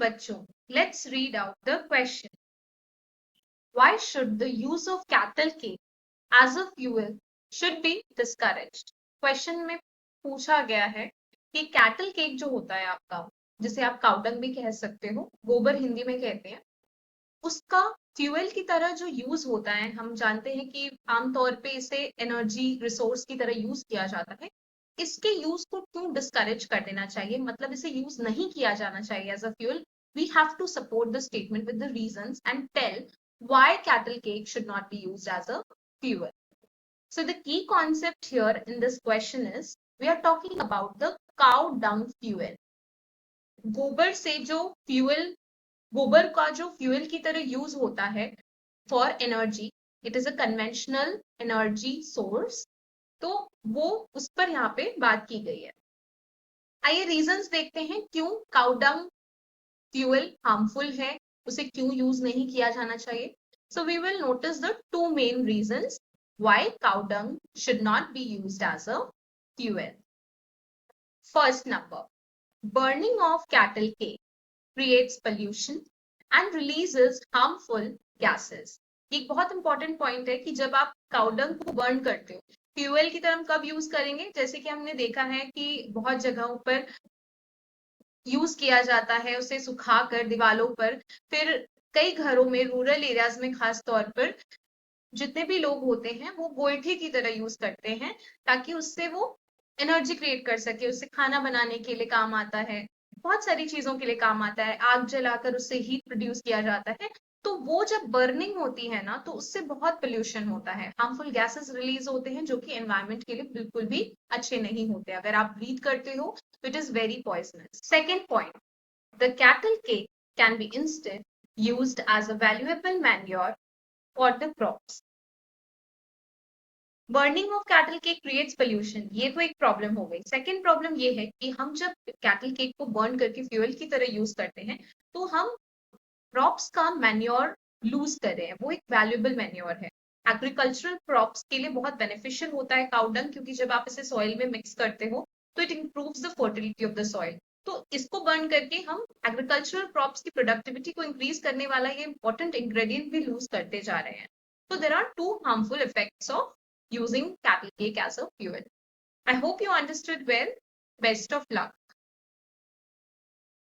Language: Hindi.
बच्चों, let's read out the question. Why should the use of cattle cake as a fuel should be discouraged? Question में पूछा गया है कि कैटल केक जो होता है आपका, जिसे आप काउडंग भी कह सकते हो, गोबर हिंदी में कहते हैं, उसका फ्यूल की तरह जो यूज होता है, हम जानते हैं कि आमतौर पे इसे एनर्जी रिसोर्स की तरह यूज किया जाता है। इसके यूज को क्यों डिस्करेज कर देना चाहिए, मतलब इसे यूज नहीं किया जाना चाहिए as a fuel? We have to support the statement with the reasons and tell why cattle cake should not be used as a fuel. So the key concept here in this question is we are talking about the cow dung fuel. गोबर से जो फ्यूल, गोबर का जो फ्यूल की तरह यूज होता है for energy, it is a conventional energy source, तो वो उस पर यहाँ पे बात की गई है। आइए रीजंस देखते हैं क्यों काउडंग फ्यूल हार्मफुल है, उसे क्यों यूज नहीं किया जाना चाहिए। So we will notice the two main reasons why cow dung should not be used as a fuel. First number, burning of cattle cake creates pollution and releases harmful gases. एक बहुत इंपॉर्टेंट पॉइंट है कि जब आप काउडंग को बर्न करते हो, फ्यूल की तरह हम कब यूज करेंगे? जैसे कि हमने देखा है कि बहुत जगहों पर यूज किया जाता है उसे सुखाकर दीवालों पर, फिर कई घरों में, रूरल एरियाज में खास तौर पर जितने भी लोग होते हैं वो गोईठे की तरह यूज करते हैं ताकि उससे वो एनर्जी क्रिएट कर सके। उससे खाना बनाने के लिए काम आता है, बहुत सारी चीजों के लिए काम आता है, आग जलाकर उससे हीट प्रोड्यूस किया जाता है। तो वो जब बर्निंग होती है ना, तो उससे बहुत पोल्यूशन होता है, हार्मफुल गैसेस रिलीज होते हैं जो कि एनवायरमेंट के लिए बिल्कुल भी अच्छे नहीं होते। अगर आप ब्रीथ करते हो तो it is very poisonous. Second point, the cattle cake can be instead used as a valuable manure for the crops. Burning of cattle cake creates pollution, ये तो एक प्रॉब्लम हो गई। सेकेंड प्रॉब्लम ये है कि हम जब कैटल केक को बर्न करके फ्यूल की तरह यूज करते हैं तो हम क्रॉप्स का मैन्योर लूज कर रहे हैं, वो एक वैल्यूएबल मैन्योर है। एग्रीकल्चरल क्रॉप्स के लिए बहुत बेनिफिशियल होता है काउडंग, क्योंकि जब आप इसे सॉइल में मिक्स करते हो तो it improves the fertility of the soil. तो इसको बर्न करके हम एग्रीकल्चरल क्रॉप्स की प्रोडक्टिविटी को इंक्रीज करने वाला ये इंपॉर्टेंट इंग्रेडिएंट भी लूज करते जा रहे हैं। So there are two harmful effects of using cattle cake as a fuel. I hope you understood well. Best of luck.